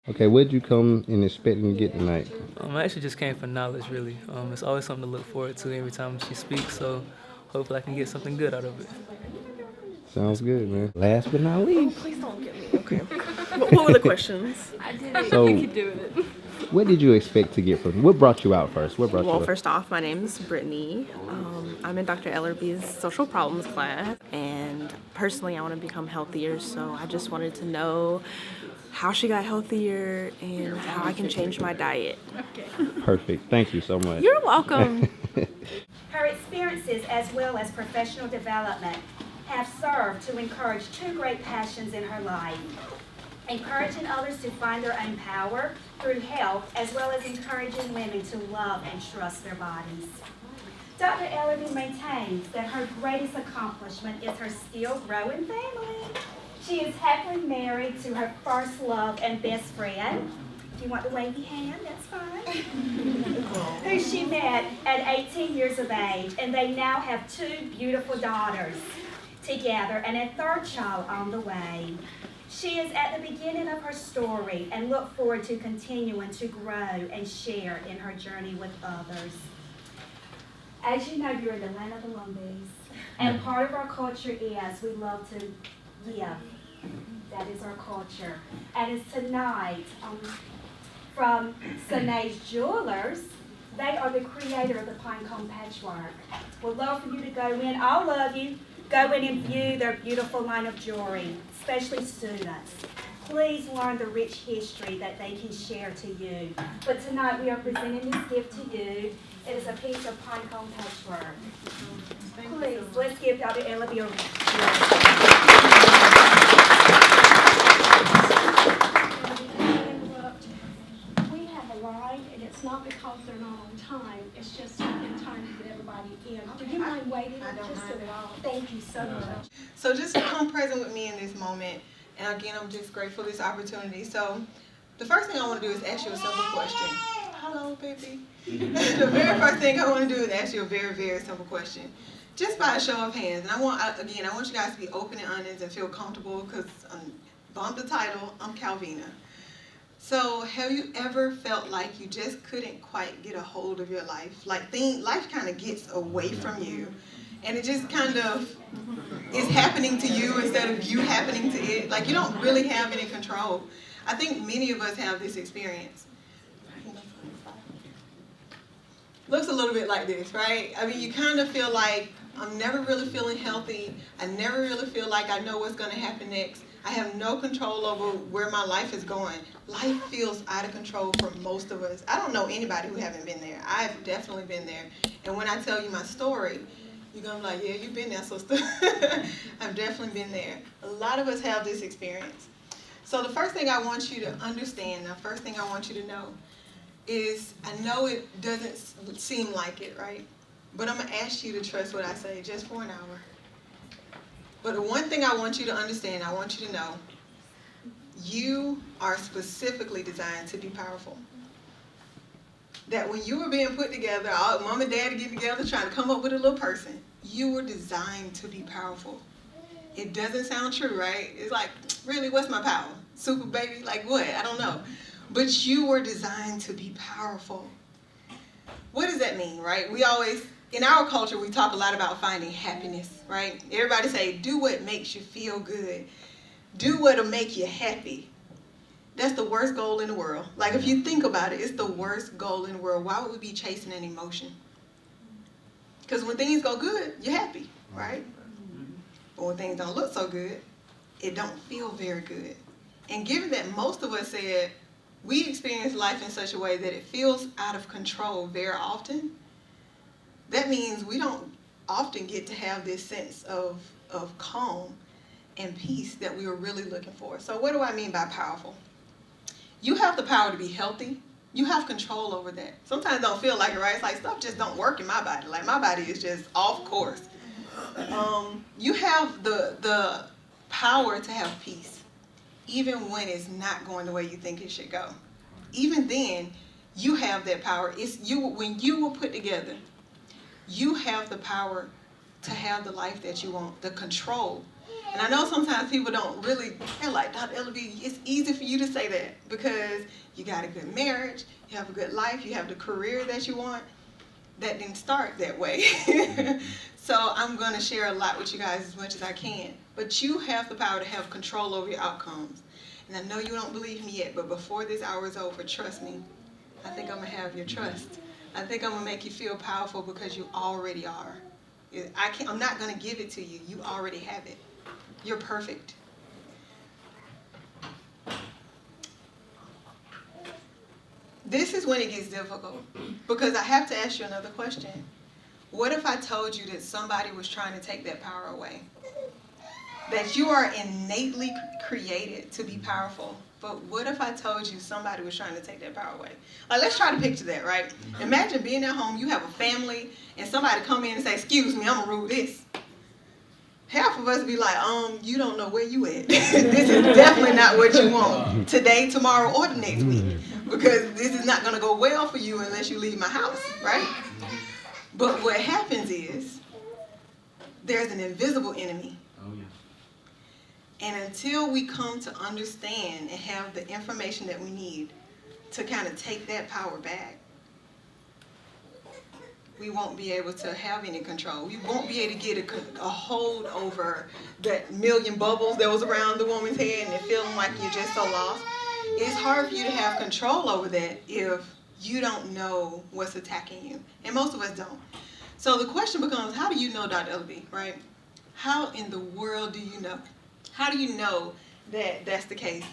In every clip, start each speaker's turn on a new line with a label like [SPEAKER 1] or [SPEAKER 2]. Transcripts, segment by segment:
[SPEAKER 1] Okay, what did you come in expecting to get tonight?
[SPEAKER 2] I actually just came for knowledge, really. It's always something to look forward to every time she speaks, so hopefully I can get something good out of it.
[SPEAKER 1] Sounds good, man. Last but not least.
[SPEAKER 3] Please don't get me. Okay. What were the questions?
[SPEAKER 4] I did it.
[SPEAKER 1] So,
[SPEAKER 4] You can do it.
[SPEAKER 1] what did you expect to get from? What brought you out first? What brought
[SPEAKER 3] Well,
[SPEAKER 1] you out?
[SPEAKER 3] first off, my name's Brittany. I'm in Dr. Ellerbe's social problems class, and personally, I want to become healthier. So I just wanted to know how she got healthier and how I can change my diet.
[SPEAKER 1] Perfect. Thank you so much.
[SPEAKER 3] You're welcome.
[SPEAKER 5] Her experiences as well as professional development have served to encourage two great passions in her life: encouraging others to find their own power through health, as well as encouraging women to love and trust their bodies. Dr. Ellerbe maintains that her greatest accomplishment is her still growing family. She is happily married to her first love and best friend. If you want the wavy hand, that's fine. Who she met at 18 years of age, and they now have two beautiful daughters together and a third child on the way. She is at the beginning of her story and look forward to continuing to grow and share in her journey with others. As you know, you're in the land of the Lumbees, and part of our culture is we love to give. That is our culture. And it's tonight from Cynas Jewelers. They are the creator of the Pinecone Patchwork. We'd love for you to go in, all of you, go in and view their beautiful line of jewelry, especially students. Please learn the rich history that they can share to you. But tonight we are presenting this gift to you. It is a piece of Pinecone Patchwork. Please, let's give Dr. Ellerbe a
[SPEAKER 6] We have a line, and it's not because they're not on time, it's just in time to get everybody in. Do you mind waiting just a while?
[SPEAKER 5] Thank you so much.
[SPEAKER 7] So just come present with me in this moment. And again, I'm just grateful for this opportunity. So the first thing I want to do is ask you a simple question. Hello, baby. The very first thing I want to do is ask you a very, very simple question. Just by a show of hands. And I want you guys to be open and honest and feel comfortable because bump the title, I'm Calvina. So have you ever felt like you just couldn't quite get a hold of your life? Like life kind of gets away from you and it just kind of is happening to you instead of you happening to it. Like you don't really have any control. I think many of us have this experience. Looks a little bit like this, right? I mean, you kind of feel like I'm never really feeling healthy. I never really feel like I know what's going to happen next. I have no control over where my life is going. Life feels out of control for most of us. I don't know anybody who haven't been there. I've definitely been there. And when I tell you my story, you're going to be like, yeah, you've been there, sister. I've definitely been there. A lot of us have this experience. So the first thing I want you to understand, the first thing I want you to know is I know it doesn't seem like it, right? But I'm going to ask you to trust what I say just for an hour. But the one thing I want you to understand, I want you to know, you are specifically designed to be powerful. That when you were being put together, all mom and dad getting together trying to come up with a little person, you were designed to be powerful. It doesn't sound true, right? It's like, really, what's my power? Super baby? Like what? I don't know. But you were designed to be powerful. What does that mean, right? We always, in our culture, we talk a lot about finding happiness, right? Everybody say, do what makes you feel good. Do what'll make you happy. That's the worst goal in the world. Like if you think about it, it's the worst goal in the world. Why would we be chasing an emotion? Because when things go good, you're happy, right? But when things don't look so good, it don't feel very good. And given that most of us said, we experience life in such a way that it feels out of control very often, that means we don't often get to have this sense of calm and peace that we were really looking for. So what do I mean by powerful? You have the power to be healthy. You have control over that. Sometimes it don't feel like it, right? It's like stuff just don't work in my body. Like my body is just off course. You have the power to have peace, even when it's not going the way you think it should go. Even then, you have that power. It's you when you were put together. You have the power to have the life that you want, the control. And I know sometimes people don't really, they're like, Dr. Ellerbe, it's easy for you to say that because you got a good marriage, you have a good life, you have the career that you want. That didn't start that way. So I'm going to share a lot with you guys as much as I can. But you have the power to have control over your outcomes. And I know you don't believe me yet, but before this hour is over, trust me, I think I'm going to have your trust. I think I'm going to make you feel powerful because you already are. I'm not going to give it to you. You already have it. You're perfect. This is when it gets difficult because I have to ask you another question. What if I told you that somebody was trying to take that power away? That you are innately created to be powerful. But what if I told you somebody was trying to take that power away? Like, let's try to picture that, right? Imagine being at home, you have a family, and somebody come in and say, excuse me, I'm going to rule this. Half of us be like, you don't know where you at. This is definitely not what you want today, tomorrow, or the next week. Because this is not going to go well for you unless you leave my house, right? But what happens is, there's an invisible enemy.
[SPEAKER 4] Oh, yeah.
[SPEAKER 7] And until we come to understand and have the information that we need to kind of take that power back, we won't be able to have any control. We won't be able to get a hold over that million bubbles that was around the woman's head and it feeling like you're just so lost. It's hard for you to have control over that if you don't know what's attacking you. And most of us don't. So the question becomes, how do you know, Dr. Ellerbe, right? How in the world do you know? How do you know that that's the case?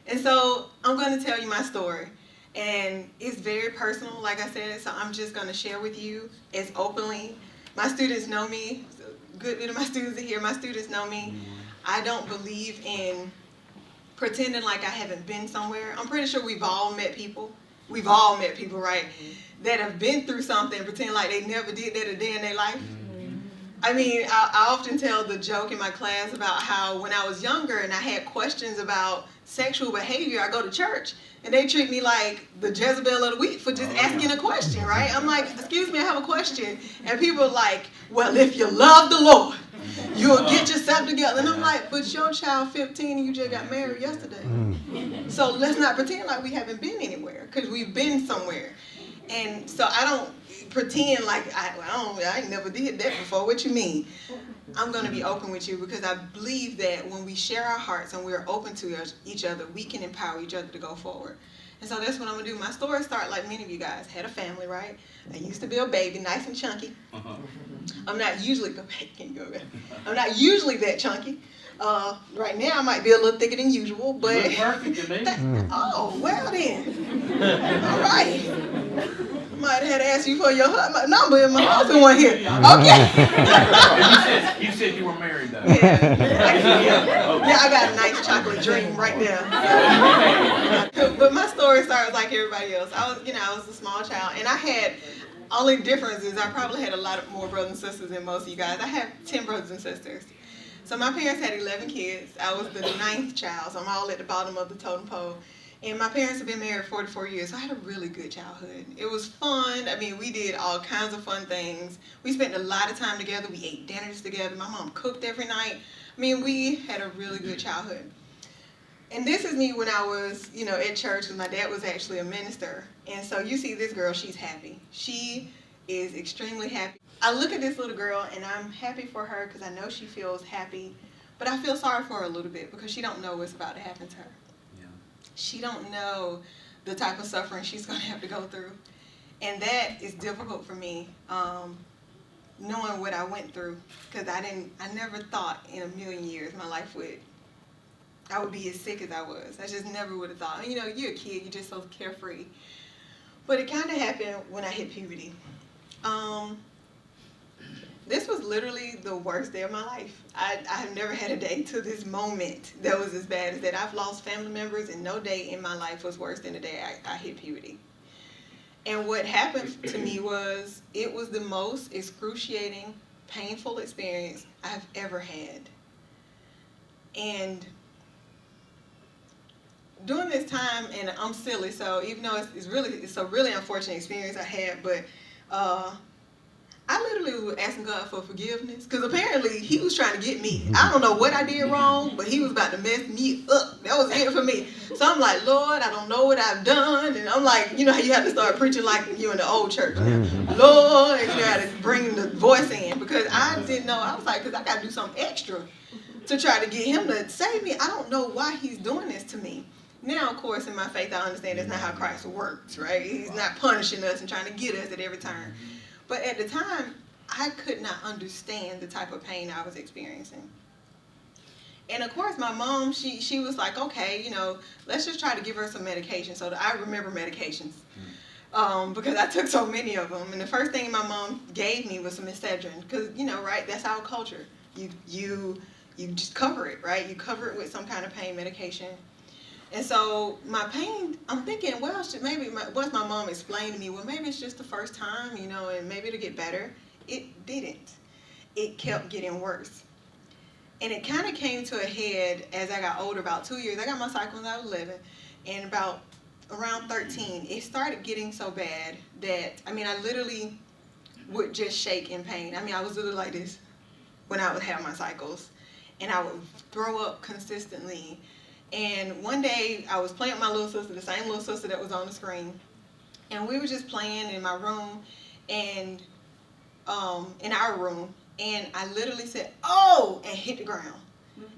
[SPEAKER 7] And so I'm going to tell you my story. And it's very personal, like I said, so I'm just going to share with you as openly. My students know me. A good bit of my students are here. My students know me. I don't believe in pretending like I haven't been somewhere. I'm pretty sure we've all met people. We've all met people, right, that have been through something and pretend like they never did that a day in their life. I mean, I often tell the joke in my class about how when I was younger and I had questions about sexual behavior, I go to church and they treat me like the Jezebel of the week for just asking a question, right? I'm like, excuse me, I have a question. And people are like, well, if you love the Lord, you'll get yourself together. And I'm like, but your child 15 and you just got married yesterday. So let's not pretend like we haven't been anywhere because we've been somewhere. And so I don't pretend like I never did that before. What you mean? I'm going to be open with you because I believe that when we share our hearts and we're open to each other, we can empower each other to go forward. And so that's what I'm going to do. My story started like many of you guys. Had a family, right? I used to be a baby, nice and chunky. I'm not usually I'm not usually that chunky. Right now I might be a little thicker than usual, but
[SPEAKER 4] you look perfect to me.
[SPEAKER 7] Oh, well then. All right. Might have had to ask you for your number if my husband wasn't here. Okay.
[SPEAKER 4] You said you were married though.
[SPEAKER 7] Yeah, I got a nice chocolate dream right there. But my story starts like everybody else. I was a small child, and I had only difference is I probably had a lot of more brothers and sisters than most of you guys. I have 10 brothers and sisters. So my parents had 11 kids. I was the 9th child, so I'm all at the bottom of the totem pole. And my parents have been married 44 years, so I had a really good childhood. It was fun. I mean, we did all kinds of fun things. We spent a lot of time together. We ate dinners together. My mom cooked every night. I mean, we had a really good childhood. And this is me when I was, at church, because my dad was actually a minister. And so you see this girl, she's happy. She is extremely happy. I look at this little girl, and I'm happy for her because I know she feels happy. But I feel sorry for her a little bit because she don't know what's about to happen to her. She don't know the type of suffering she's going to have to go through. And that is difficult for me, knowing what I went through, because I never thought in a million years my life I would be as sick as I was. I just never would have thought. You're a kid, you're just so carefree. But it kind of happened when I hit puberty. This was literally the worst day of my life. I have never had a day to this moment that was as bad as that. I've lost family members, and no day in my life was worse than the day I hit puberty. And what happened to me was, it was the most excruciating, painful experience I've ever had. And during this time, and I'm silly, so even though it's a really unfortunate experience I had, but I literally was asking God for forgiveness because apparently he was trying to get me. I don't know what I did wrong, but he was about to mess me up. That was it for me. So I'm like, Lord, I don't know what I've done. And I'm like, you know how you have to start preaching like you in the old church. Lord, you got to bring the voice in because I didn't know. I was like, because I got to do something extra to try to get him to save me. I don't know why he's doing this to me. Now, of course, in my faith, I understand that's not how Christ works, right? He's not punishing us and trying to get us at every turn. But at the time, I could not understand the type of pain I was experiencing. And of course, my mom, she was like, okay, you know, let's just try to give her some medication. So I remember medications because I took so many of them. And the first thing my mom gave me was some Excedrin because, you know, right, that's our culture. You just cover it, right? You cover it with some kind of pain medication. And so my pain, I'm thinking, well, once my mom explained to me, well, maybe it's just the first time, you know, and maybe it'll get better. It didn't. It kept getting worse. And it kind of came to a head as I got older, about 2 years. I got my cycle when I was 11, and about around 13, it started getting so bad that, I mean, I literally would just shake in pain. I mean, I was literally like this when I would have my cycles, and I would throw up consistently. And one day, I was playing with my little sister, the same little sister that was on the screen, and we were just playing in my room, and in our room, and I literally said, oh, and hit the ground.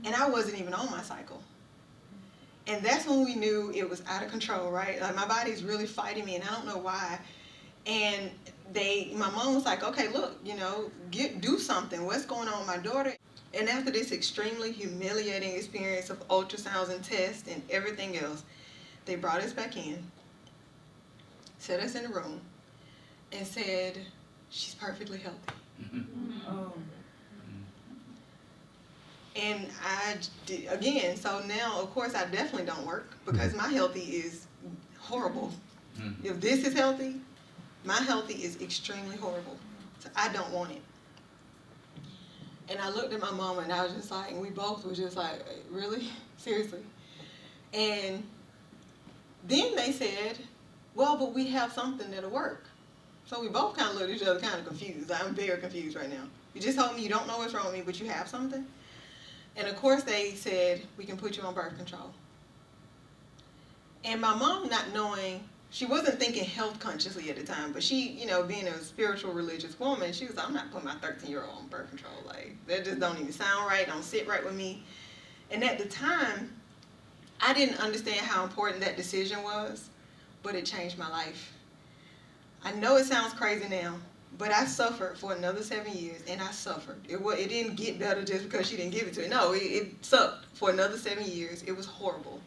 [SPEAKER 7] And I wasn't even on my cycle. And that's when we knew it was out of control, right? Like my body's really fighting me, and I don't know why. And my mom was like, okay, look, you know, do something. What's going on with my daughter? And after this extremely humiliating experience of ultrasounds and tests and everything else, they brought us back in, set us in a room, and said, she's perfectly healthy. Oh. And I did, again, so now, of course, I definitely don't work because my healthy is horrible. If this is healthy, my healthy is extremely horrible. So I don't want it. And I looked at my mama and I was just like, and we both were just like, really? Seriously? And then they said, well, but we have something that'll work. So we both kind of looked at each other kind of confused. I'm very confused right now. You just told me you don't know what's wrong with me, but you have something? And of course they said, we can put you on birth control. And my mom, not knowing, she wasn't thinking health consciously at the time, but she, you know, being a spiritual religious woman, she was like, I'm not putting my 13-year-old on birth control. Like, that just don't even sound right, don't sit right with me. And at the time, I didn't understand how important that decision was, but it changed my life. I know it sounds crazy now, but I suffered for another 7 years, and I suffered. It didn't get better just because she didn't give it to me. No, it sucked for another 7 years. It was horrible.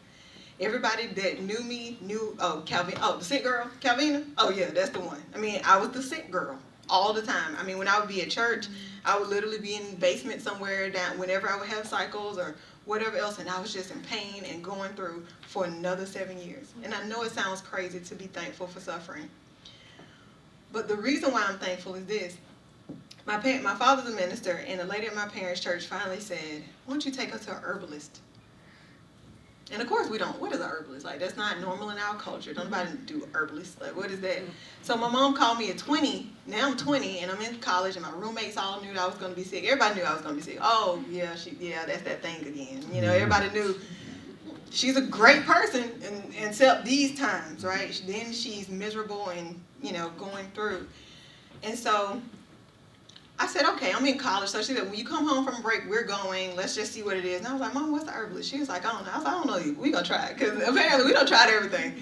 [SPEAKER 7] Everybody that knew me knew, the sick girl, Calvina. Oh yeah, that's the one. I mean, I was the sick girl all the time. I mean, when I would be at church, I would literally be in the basement somewhere down whenever I would have cycles or whatever else, and I was just in pain and going through for another 7 years. And I know it sounds crazy to be thankful for suffering. But the reason why I'm thankful is this. My father's a minister, and a lady at my parents' church finally said, why don't you take her to an herbalist? And of course we don't. What is an herbalist? Like, that's not normal in our culture. Don't nobody do herbalist. Like, what is that? So my mom called me at 20. Now I'm 20, and I'm in college, and my roommates all knew that I was going to be sick. Everybody knew I was going to be sick. Oh, yeah, that's that thing again. You know, everybody knew she's a great person, except these times, right? Then she's miserable and, you know, going through. And so I said, okay, I'm in college. So she said, when you come home from break, we're going. Let's just see what it is. And I was like, Mom, what's the herbalist? She was like, I don't know. I was like, I don't know. We're going to try it. Because apparently we don't try everything.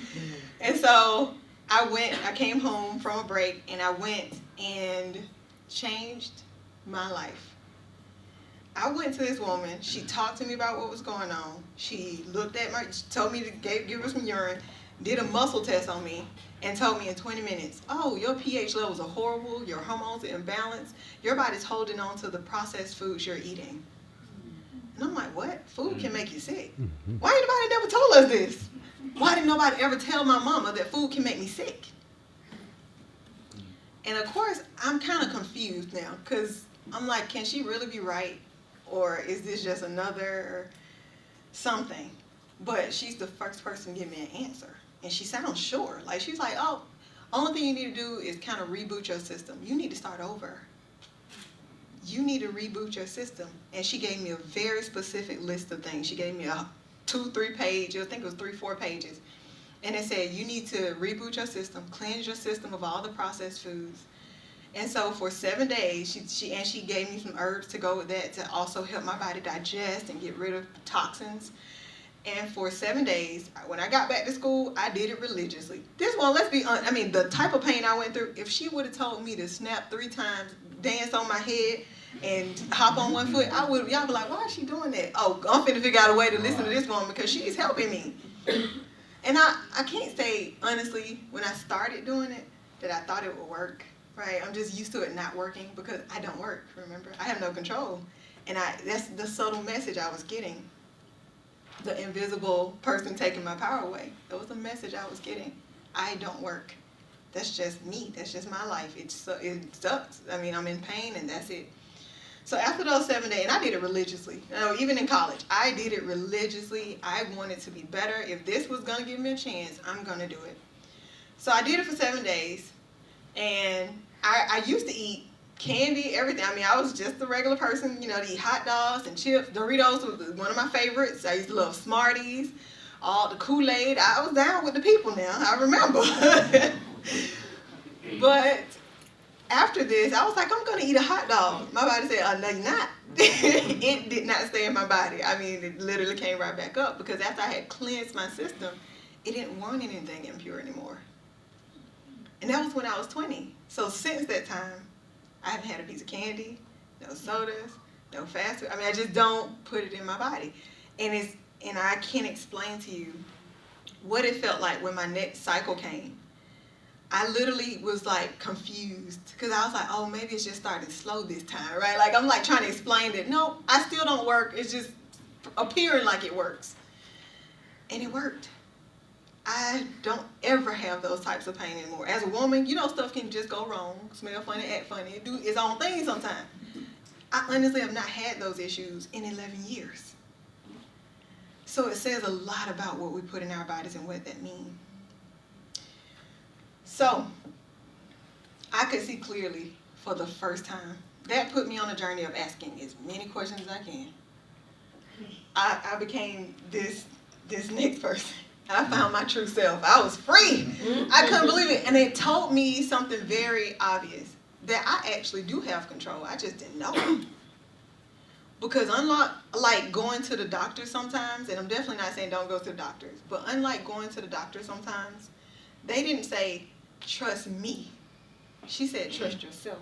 [SPEAKER 7] And so I came home from a break, and I went and changed my life. I went to this woman. She talked to me about what was going on. She looked at she told me to give her some urine, did a muscle test on me, and told me in 20 minutes, oh, your pH levels are horrible, your hormones are imbalanced, your body's holding on to the processed foods you're eating. And I'm like, what? Food can make you sick. Why ain't nobody never told us this? Why didn't nobody ever tell my mama that food can make me sick? And of course, I'm kind of confused now, because I'm like, can she really be right? Or is this just another something? But she's the first person to give me an answer. And she sounds sure. Like, she's like, oh, only thing you need to do is kind of reboot your system. You need to start over. you need to reboot your system. And she gave me a very specific list of things. She gave me a 2-3 page, I think it was 3-4 pages. And it said, you need to reboot your system, cleanse your system of all the processed foods. And so for 7 days, she gave me some herbs to go with that to also help my body digest and get rid of toxins. And for 7 days, when I got back to school, I did it religiously. This one, let's be honest, I mean, the type of pain I went through, if she would have told me to snap 3 times, dance on my head, and hop on one foot, y'all be like, why is she doing that? Oh, I'm finna figure out a way to listen to this woman because she's helping me. And I can't say, honestly, when I started doing it, that I thought it would work, right? I'm just used to it not working because I don't work, remember? I have no control. And that's the subtle message I was getting. The invisible person taking my power away. That was the message I was getting. I don't work. That's just me. That's just my life. It sucks. I mean, I'm in pain and that's it. So after those 7 days, and I did it religiously. You know, even in college, I did it religiously. I wanted to be better. If this was going to give me a chance, I'm going to do it. So I did it for 7 days. And I used to eat candy, everything. I mean, I was just a regular person, you know, to eat hot dogs and chips. Doritos was one of my favorites. I used to love Smarties, all the Kool-Aid. I was down with the people now, I remember. But after this, I was like, I'm going to eat a hot dog. My body said, oh, no, you're not. It did not stay in my body. I mean, it literally came right back up because after I had cleansed my system, it didn't want anything impure anymore. And that was when I was 20. So since that time, I haven't had a piece of candy, no sodas, no fast food. I mean, I just don't put it in my body. And I can't explain to you what it felt like when my next cycle came. I literally was like confused because I was like, oh, maybe it's just starting slow this time, right? Like I'm like trying to explain that, no, I still don't work. It's just appearing like it works. And it worked. I don't ever have those types of pain anymore. As a woman, you know, stuff can just go wrong, smell funny, act funny, do its own thing sometimes. I honestly have not had those issues in 11 years. So it says a lot about what we put in our bodies and what that means. So I could see clearly for the first time. That put me on a journey of asking as many questions as I can. I became this next person. I found my true self. I was free. I couldn't believe it. And it told me something very obvious, that I actually do have control. I just didn't know it. Because unlike going to the doctor sometimes, and I'm definitely not saying don't go to the doctors, but unlike going to the doctor sometimes, they didn't say, trust me. She said, trust yourself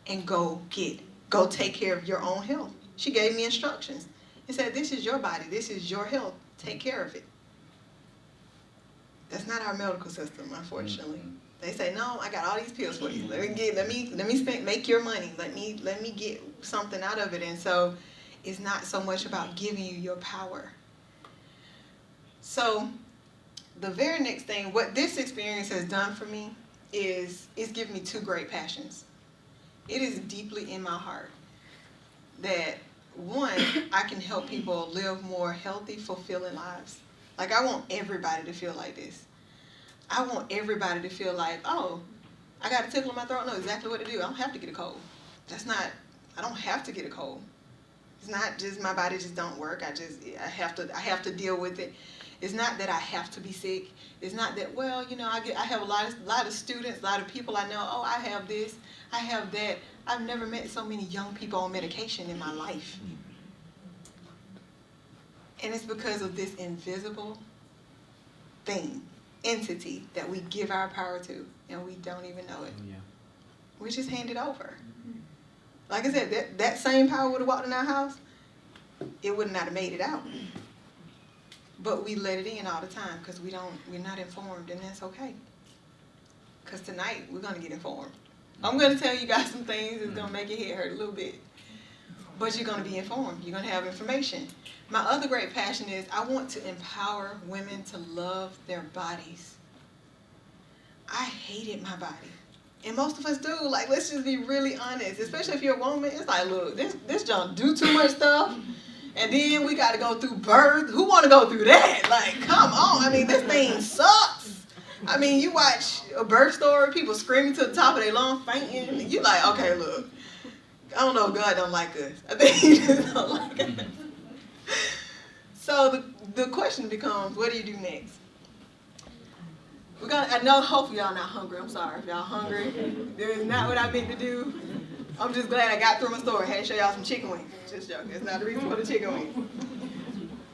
[SPEAKER 7] and go take care of your own health. She gave me instructions and said, this is your body. This is your health. Take care of it. That's not our medical system, unfortunately. They say, no, I got all these pills for you. Make your money. Let me get something out of it. And so it's not so much about giving you your power. So the very next thing, what this experience has done for me is it's given me 2 great passions. It is deeply in my heart that, one, I can help people live more healthy, fulfilling lives. Like, I want everybody to feel like this. I want everybody to feel like, oh, I got a tickle in my throat, I know exactly what to do. I don't have to get a cold. I don't have to get a cold. It's not just my body just don't work. I have to deal with it. It's not that I have to be sick. It's not that, well, you know, I have a lot of students, a lot of people I know, oh, I have this, I have that. I've never met so many young people on medication in my life. And it's because of this invisible entity that we give our power to, and we don't even know it. Yeah. We just hand it over. Like I said, that same power would have walked in our house, it would not have made it out. But we let it in all the time because we're not informed, and that's okay. Because tonight, we're going to get informed. I'm going to tell you guys some things that's going to make your head hurt a little bit. But you're going to be informed. You're going to have information. My other great passion is I want to empower women to love their bodies. I hated my body. And most of us do. Like, let's just be really honest. Especially if you're a woman. It's like, look, this junk do too much stuff. And then we got to go through birth. Who want to go through that? Like, come on. I mean, this thing sucks. I mean, you watch a birth story, people screaming to the top of their lungs, fainting. You're like, okay, look. I don't know if God don't like us. I think he just don't like us. So the question becomes, what do you do next? I know hopefully y'all not hungry. I'm sorry if y'all hungry. This is not what I meant to do. I'm just glad I got through my story. I had to show y'all some chicken wings. Just joking. It's not the reason for the chicken wings.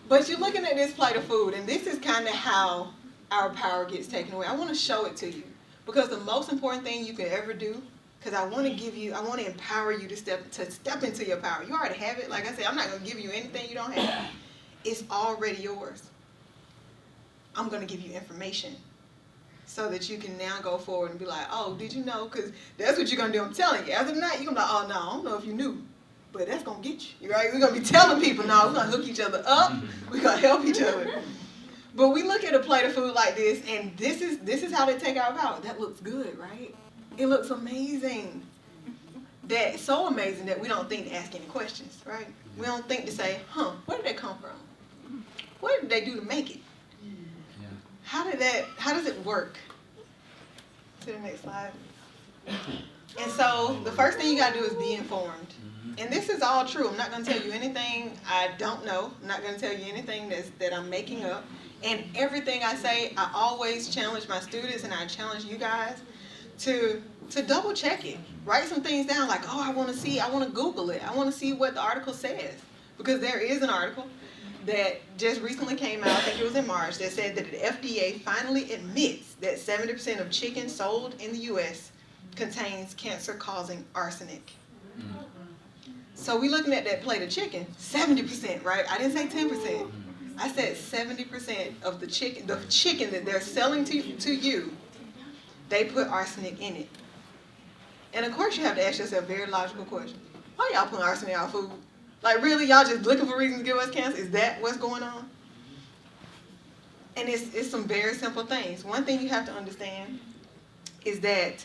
[SPEAKER 7] But you're looking at this plate of food, and this is kind of how our power gets taken away. I want to show it to you. Because the most important thing you can ever do, because I want to empower you to step into your power. You already have it. Like I said, I'm not going to give you anything you don't have. It's already yours. I'm going to give you information so that you can now go forward and be like, oh, did you know? Because that's what you're going to do. I'm telling you. After that, you're going to be like, oh, no, I don't know if you knew. But that's going to get you. Right? We're going to be telling people, no, we're going to hook each other up. We're going to help each other. But we look at a plate of food like this, and this is how they take our power. That looks good, right? It looks amazing. That's so amazing that we don't think to ask any questions, right? We don't think to say, where did that come from? What did they do to make it? How does it work? To the next slide. And so the first thing you got to do is be informed. And this is all true. I'm not going to tell you anything I don't know. I'm not going to tell you anything that I'm making up. And everything I say, I always challenge my students, and I challenge you guys to double check it. Write some things down like, oh, I want to Google it. I want to see what the article says. Because there is an article that just recently came out, I think it was in March, that said that the FDA finally admits that 70% of chicken sold in the U.S. contains cancer-causing arsenic. So we're looking at that plate of chicken, 70%, right? I didn't say 10%. I said 70% of the chicken that they're selling to you, they put arsenic in it. And of course you have to ask yourself a very logical question. Why y'all putting arsenic in our food? Like really, y'all just looking for reasons to give us cancer? Is that what's going on? And it's some very simple things. One thing you have to understand is that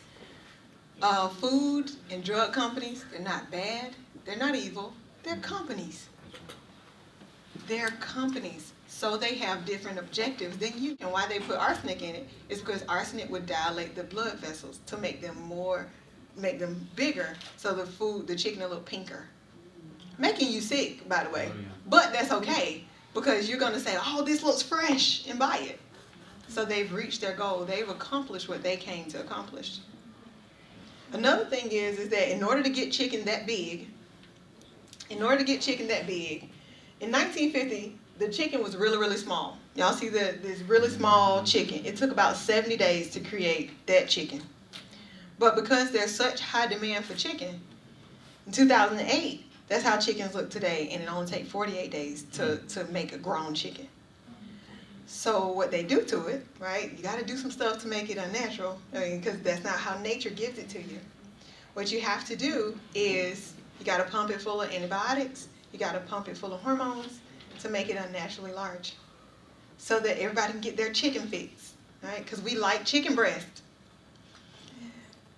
[SPEAKER 7] food and drug companies, they're not bad, they're not evil, they're companies. They're companies, so they have different objectives than you. And why they put arsenic in it is because arsenic would dilate the blood vessels to make them bigger, so the chicken a little pinker. Making you sick, by the way. But that's okay, because you're going to say, oh, this looks fresh, and buy it. So they've reached their goal. They've accomplished what they came to accomplish. Another thing is that in order to get chicken that big, in 1950, the chicken was really, really small. Y'all see this really small chicken. It took about 70 days to create that chicken. But because there's such high demand for chicken, in 2008, that's how chickens look today, and it only takes 48 days to make a grown chicken. So what they do to it, right, you got to do some stuff to make it unnatural, because that's not how nature gives it to you. What you have to do is you got to pump it full of antibiotics, you got to pump it full of hormones to make it unnaturally large, so that everybody can get their chicken fix, right? Because we like chicken breast.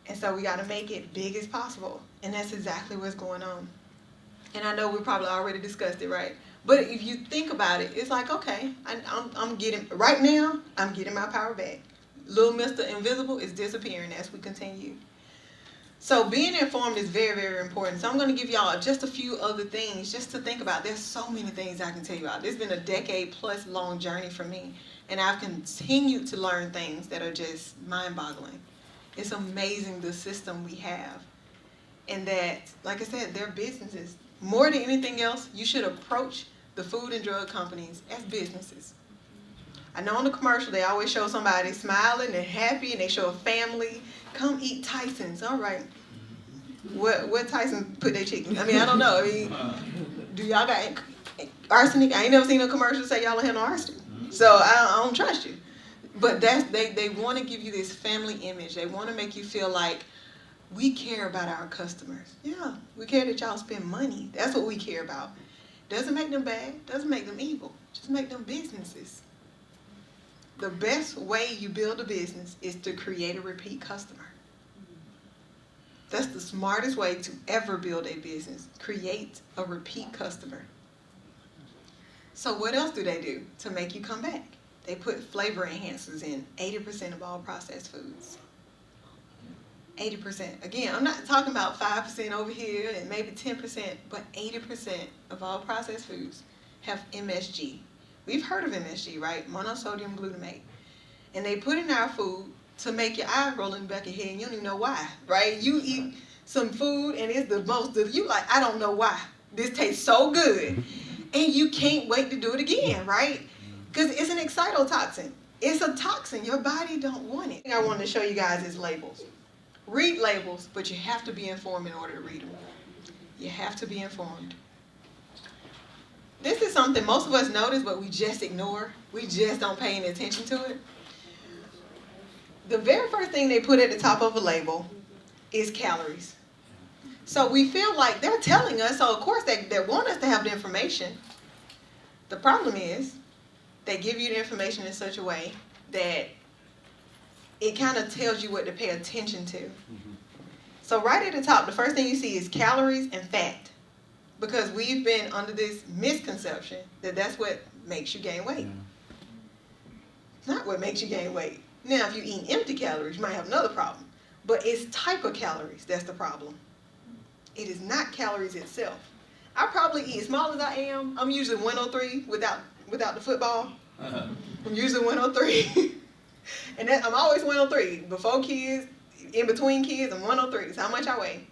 [SPEAKER 7] And so we got to make it big as possible, and that's exactly what's going on. And I know we probably already discussed it, right? But if you think about it, it's like, okay, I'm getting my power back. Little Mr. Invisible is disappearing as we continue. So being informed is very, very important. So I'm going to give y'all just a few other things just to think about. There's so many things I can tell you about. It's been a decade-plus long journey for me, and I've continued to learn things that are just mind-boggling. It's amazing the system we have. And that, like I said, they're businesses. More than anything else, you should approach the food and drug companies as businesses. I know in the commercial they always show somebody smiling and happy, and they show a family. Come eat Tyson's. All right. What Tyson put their chicken? I mean, I don't know. I mean, do y'all got arsenic? I ain't never seen a commercial say y'all don't have no arsenic. So I don't trust you. But they want to give you this family image. They want to make you feel like we care about our customers. Yeah, we care that y'all spend money. That's what we care about. Doesn't make them bad. Doesn't make them evil. Just make them businesses. The best way you build a business is to create a repeat customer. That's the smartest way to ever build a business. Create a repeat customer. So what else do they do to make you come back? They put flavor enhancers in 80% of all processed foods. 80%. Again, I'm not talking about 5% over here and maybe 10%, but 80% of all processed foods have MSG. We've heard of MSG, right? Monosodium glutamate. And they put in our food to make your eyes roll in the back of your head and you don't even know why, right? You eat some food and it's the most, you like, I don't know why. This tastes so good. And you can't wait to do it again, right? Because it's an excitotoxin. It's a toxin. Your body don't want it. I wanted to show you guys is labels. Read labels, but you have to be informed in order to read them. You have to be informed. This is something most of us notice, but we just ignore. We just don't pay any attention to it. The very first thing they put at the top of a label is calories. So we feel like they're telling us, so of course they want us to have the information. The problem is they give you the information in such a way that it kind of tells you what to pay attention to. So right at the top, the first thing you see is calories and fat. Because we've been under this misconception that that's what makes you gain weight. It's not what makes you gain weight. Now, if you eat empty calories, you might have another problem. But it's type of calories that's the problem. It is not calories itself. I probably eat, as small as I am, I'm usually 103 without the football. I'm usually 103. And I'm always 103. Before kids, in between kids, I'm 103. That's how much I weigh.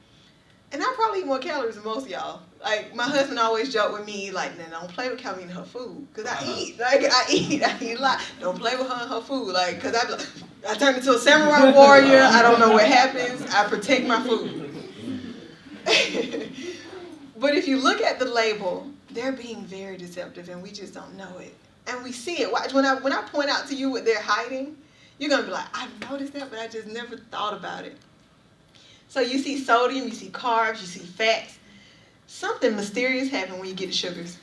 [SPEAKER 7] And I probably eat more calories than most of y'all. Like, my husband always joke with me, like, nah, don't play with Calvin and her food. Because I eat. Like, I eat a lot. Don't play with her and her food. Like, because I turn into a samurai warrior. I don't know what happens. I protect my food. But if you look at the label, they're being very deceptive, and we just don't know it. And we see it. Watch, when I point out to you what they're hiding, you're going to be like, I've noticed that, but I just never thought about it. So you see sodium, you see carbs, you see fats. Something mysterious happens when you get the sugars.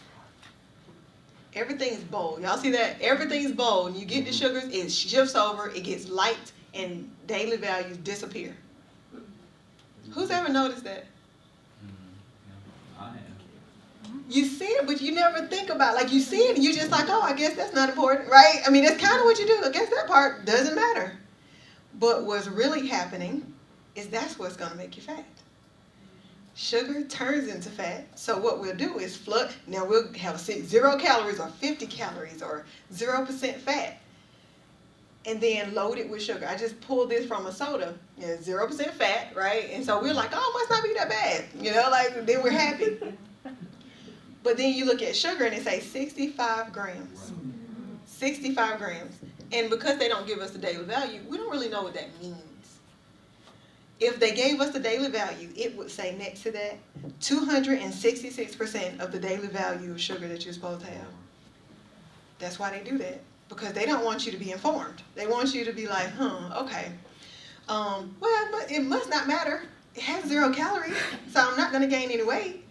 [SPEAKER 7] Everything's bold. Y'all see that? Everything's bold. When you get the sugars, it shifts over, it gets light, and daily values disappear. Who's ever noticed that?
[SPEAKER 8] I have.
[SPEAKER 7] You see it, but you never think about it. Like, you see it, and you're just like, oh, I guess that's not important, right? I mean, that's kind of what you do. I guess that part doesn't matter. But what's really happening is that's what's going to make you fat. Sugar turns into fat. So what we'll do is now we'll have 0 calories or 50 calories or 0% fat. And then load it with sugar. I just pulled this from a soda. 0% fat, right? And so we're like, oh, it must not be that bad. Like, then we're happy. But then you look at sugar and it says 65 grams. 65 grams. And because they don't give us the daily value, we don't really know what that means. If they gave us the daily value, it would say next to that, 266% of the daily value of sugar that you're supposed to have. That's why they do that. Because they don't want you to be informed. They want you to be like, okay. Well, but it must not matter. It has 0 calories, so I'm not going to gain any weight.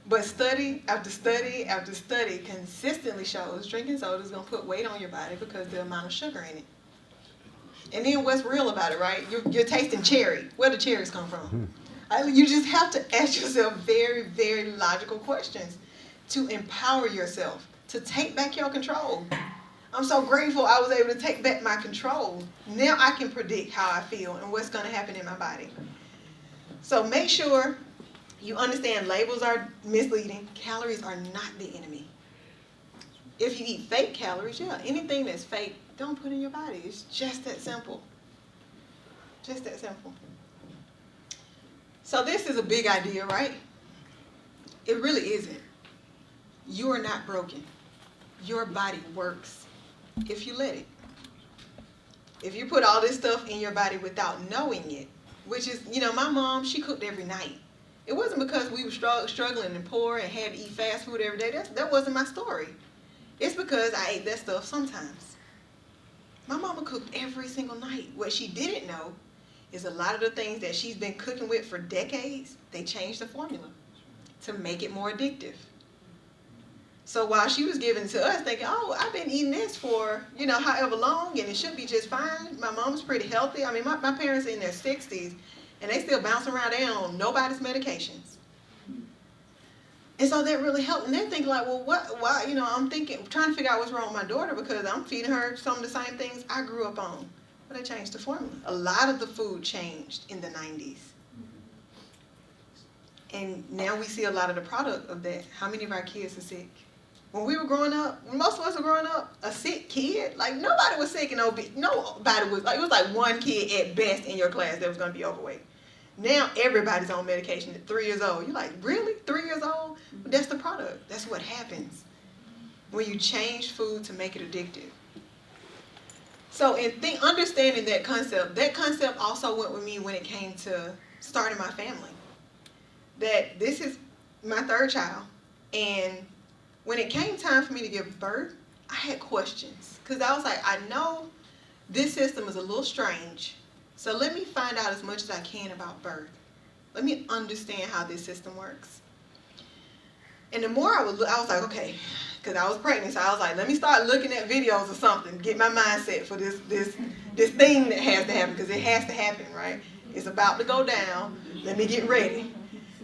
[SPEAKER 7] But study after study after study consistently shows drinking soda is going to put weight on your body because of the amount of sugar in it. And then what's real about it, right? You're tasting cherry. Where do cherries come from? You just have to ask yourself very, very logical questions to empower yourself, to take back your control. I'm so grateful I was able to take back my control. Now I can predict how I feel and what's going to happen in my body. So make sure you understand labels are misleading. Calories are not the enemy. If you eat fake calories, anything that's fake, don't put in your body. It's just that simple. Just that simple. So this is a big idea, right? It really isn't. You are not broken. Your body works if you let it. If you put all this stuff in your body without knowing it, which is, my mom, she cooked every night. It wasn't because we were struggling and poor and had to eat fast food every day. That wasn't my story. It's because I ate that stuff sometimes. My mama cooked every single night. What she didn't know is a lot of the things that she's been cooking with for decades, they changed the formula to make it more addictive. So while she was giving it to us, thinking, oh, I've been eating this for, however long, and it should be just fine. My mom's pretty healthy. I mean, my parents are in their 60s, and they still bouncing around. They don't on nobody's medications. And so that really helped. And they're thinking like, well, why, I'm trying to figure out what's wrong with my daughter because I'm feeding her some of the same things I grew up on. Well, they changed the formula. A lot of the food changed in the 90s. And now we see a lot of the product of that. How many of our kids are sick? When we were growing up, when most of us were growing up, a sick kid, like nobody was sick and obese. Nobody was, like, it was like one kid at best in your class that was going to be overweight. Now everybody's on medication at 3 years old. You're like, really? 3 years old? But that's the product. That's what happens when you change food to make it addictive. So understanding that concept also went with me when it came to starting my family. That this is my third child, and when it came time for me to give birth, I had questions. Because I was like, I know this system is a little strange, so let me find out as much as I can about birth. Let me understand how this system works. And the more I was like, okay, because I was pregnant, so I was like, let me start looking at videos or something, get my mindset for this thing that has to happen, because it has to happen, right? It's about to go down. Let me get ready.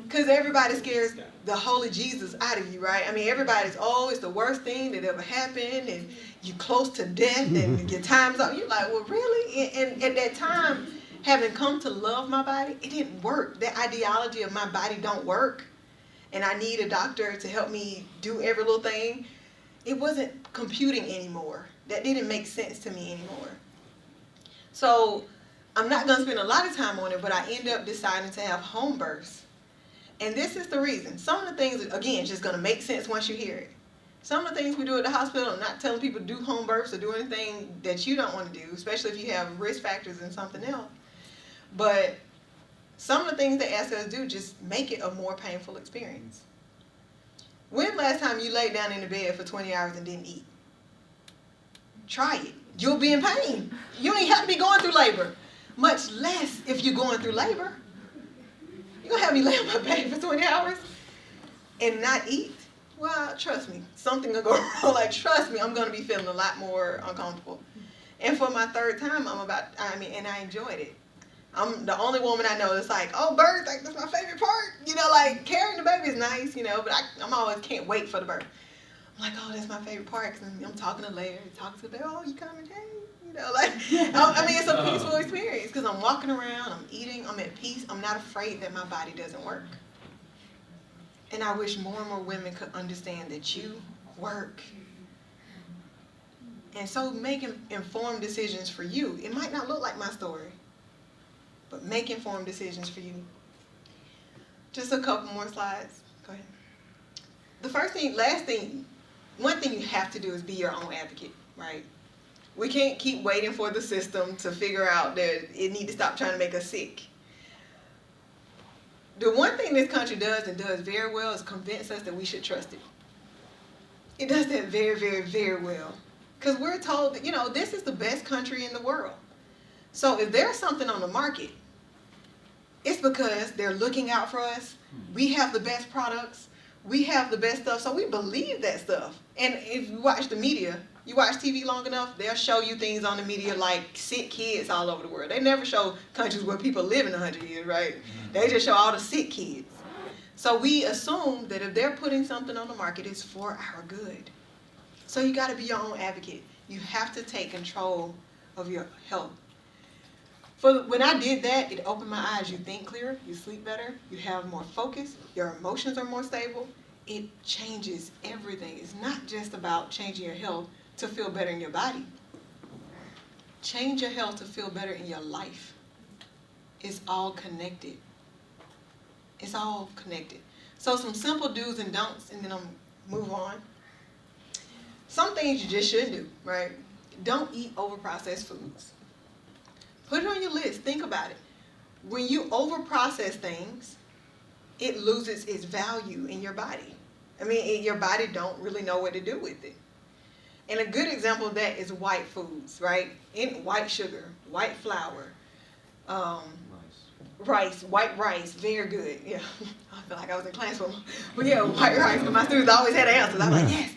[SPEAKER 7] Because everybody scares the holy Jesus out of you, right? I mean, everybody's, it's the worst thing that ever happened, and you're close to death, and your time's up. You're like, well, really? And at that time, having come to love my body, it didn't work. That ideology of my body don't work, and I need a doctor to help me do every little thing. It wasn't computing anymore. That didn't make sense to me anymore. So I'm not going to spend a lot of time on it, but I end up deciding to have home births. And this is the reason. Some of the things, again, just going to make sense once you hear it. Some of the things we do at the hospital, I'm not telling people to do home births or do anything that you don't want to do, especially if you have risk factors in something else. But some of the things they ask us to do just make it a more painful experience. When last time you laid down in the bed for 20 hours and didn't eat? Try it. You'll be in pain. You don't even have to be going through labor, much less if you're going through labor. You're going to have me lay on my back for 20 hours and not eat? Well, trust me, something will go wrong. Like, trust me, I'm going to be feeling a lot more uncomfortable. And for my third time, and I enjoyed it. I'm the only woman I know that's like, oh, birth, like, that's my favorite part. You know, like, carrying the baby is nice, you know, but I'm always can't wait for the birth. I'm like, oh, that's my favorite part, because I'm talking to Larry, talking to the baby, oh, you coming, hey? You know, like, it's a peaceful experience, because I'm walking around, I'm eating, I'm at peace, I'm not afraid that my body doesn't work. And I wish more and more women could understand that you work. And so make informed decisions for you. It might not look like my story, but make informed decisions for you. Just a couple more slides. Go ahead. One thing you have to do is be your own advocate, right? We can't keep waiting for the system to figure out that it needs to stop trying to make us sick. The one thing this country does and does very well is convince us that we should trust it. It does that very, very, very well. Because we're told that, this is the best country in the world. So if there's something on the market, it's because they're looking out for us. We have the best products. We have the best stuff. So we believe that stuff. And if you watch the media, you watch TV long enough, they'll show you things on the media like sick kids all over the world. They never show countries where people live in 100 years, right? They just show all the sick kids. So we assume that if they're putting something on the market, it's for our good. So you got to be your own advocate. You have to take control of your health. When I did that, it opened my eyes. You think clearer, you sleep better, you have more focus, your emotions are more stable. It changes everything. It's not just about changing your health to feel better in your body. Change your health to feel better in your life. It's all connected. It's all connected. So some simple do's and don'ts, and then I'll move on. Some things you just shouldn't do, right? Don't eat over-processed foods. Put it on your list. Think about it. When you over-process things, it loses its value in your body. Your body don't really know what to do with it. And a good example of that is white foods, right? White sugar, white flour, white rice, very good. Yeah, I feel like I was in class for them. But yeah, white rice, because my students always had answers. I'm like, yes,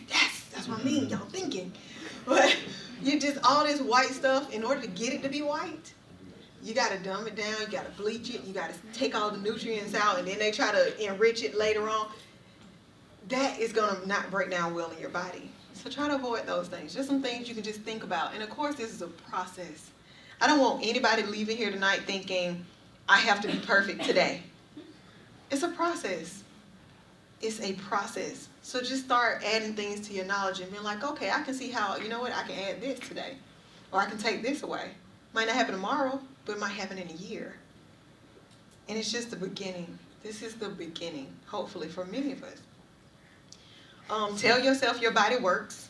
[SPEAKER 7] that's what I mean, y'all thinking. But you just, all this white stuff, in order to get it to be white, you got to dumb it down, you got to bleach it, you got to take all the nutrients out, and then they try to enrich it later on. That is going to not break down well in your body. So try to avoid those things. Just some things you can just think about. And of course, this is a process. I don't want anybody leaving here tonight thinking, I have to be perfect today. It's a process. It's a process. So just start adding things to your knowledge and being like, okay, I can see how, you know what, I can add this today. Or I can take this away. Might not happen tomorrow, but it might happen in a year. And it's just the beginning. This is the beginning, hopefully, for many of us. Tell yourself your body works.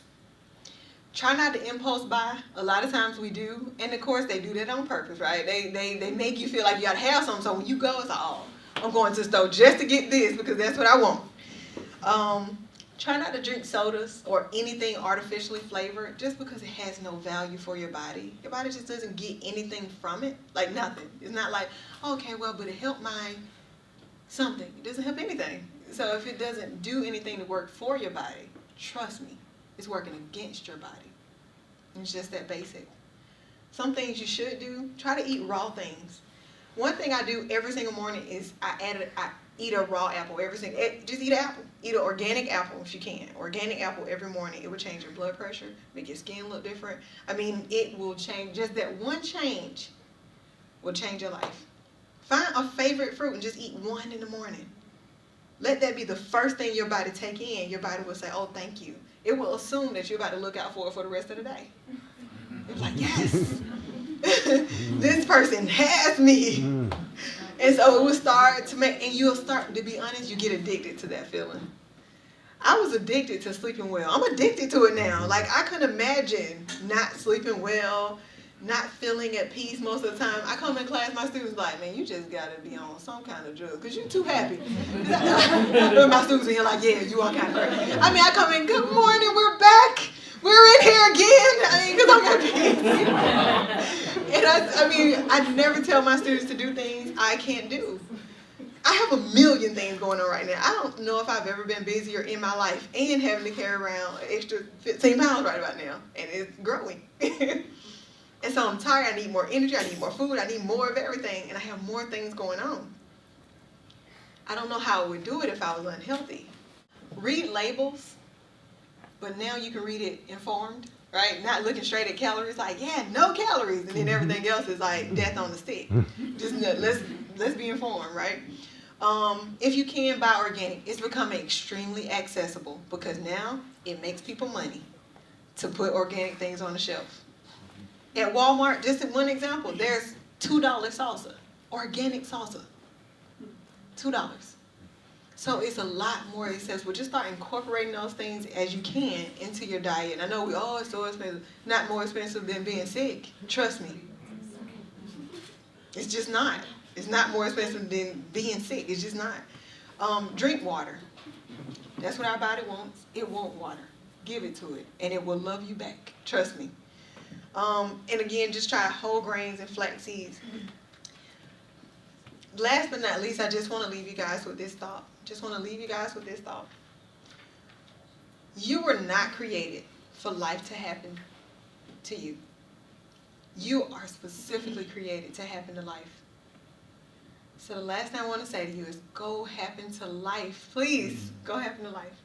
[SPEAKER 7] Try not to impulse buy. A lot of times we do. And of course, they do that on purpose, right? They make you feel like you got to have something. So when you go, it's like, oh, I'm going to the store just to get this because that's what I want. Try not to drink sodas or anything artificially flavored just because it has no value for your body. Your body just doesn't get anything from it, like nothing. It's not like, okay, well, but it helped my something. It doesn't help anything. So if it doesn't do anything to work for your body, trust me, it's working against your body. It's just that basic. Some things you should do, try to eat raw things. One thing I do every single morning is I eat a raw apple every single, just eat an apple. Eat an organic apple if you can. Organic apple every morning. It will change your blood pressure, make your skin look different. I mean, it will change, just that one change will change your life. Find a favorite fruit and just eat one in the morning. Let that be the first thing your body take in. Your body will say, oh, thank you. It will assume that you're about to look out for it for the rest of the day. It's like, yes, this person has me. And so it will start to make, and you'll start, to be honest, you get addicted to that feeling. I was addicted to sleeping well. I'm addicted to it now. Like, I couldn't imagine not sleeping well, not feeling at peace most of the time. I come in class, my students like, man, you just got to be on some kind of drug because you're too happy. But my students are like, yeah, you are kind of crazy. I mean, I come in, good morning, we're back. We're in here again. I mean, because I'm happy. And I never tell my students to do things I can't do. I have a million things going on right now. I don't know if I've ever been busier in my life and having to carry around an extra 15 pounds right about now. And it's growing. And so I'm tired. I need more energy. I need more food. I need more of everything. And I have more things going on. I don't know how I would do it if I was unhealthy. Read labels, but now you can read it informed, right? Not looking straight at calories like, yeah, no calories. And then everything else is like death on the stick. Just let's be informed, right? If you can buy organic, it's becoming extremely accessible because now it makes people money to put organic things on the shelf. At Walmart, just one example, there's $2 salsa, organic salsa, $2. So it's a lot more accessible. Just start incorporating those things as you can into your diet. I know it's so expensive. Not more expensive than being sick. Trust me. It's just not. It's not more expensive than being sick. It's just not. Drink water. That's what our body wants. It wants water. Give it to it, and it will love you back. Trust me. And again, just try whole grains and flax seeds. Last but not least, I just want to leave you guys with this thought. You were not created for life to happen to you. You are specifically created to happen to life. So the last thing I want to say to you is go happen to life. Please, go happen to life.